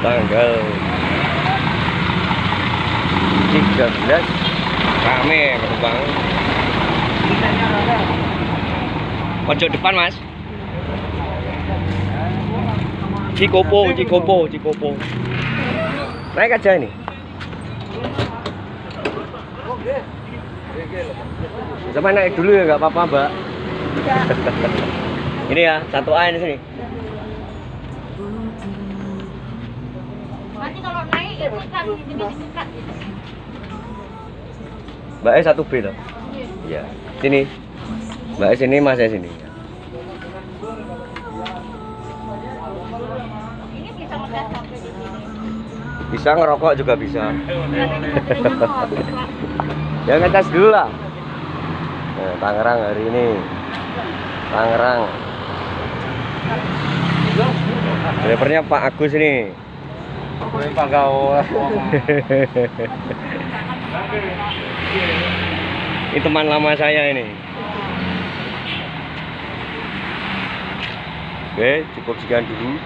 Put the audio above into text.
tanggal 13 rame penumpang. Pojok depan mas. Cikopo. Naik aja ini. Sama naik dulu ya nggak apa-apa mbak. Ini ya, 1A di sini. Nanti kalau naik itu kan dibuka. Mbak E 1B loh. Iya. Sini. Mbak E sini, Mas E sini. Ini bisa ngetes sampai di sini. Bisa ngerokok juga bisa. Ya ngetes dulu lah. Nah, Tangerang hari ini. Tangerang. Drivernya Pak Agus ini. Pak Gaul. Ini teman lama saya ini. Oke, cukup sekian dulu.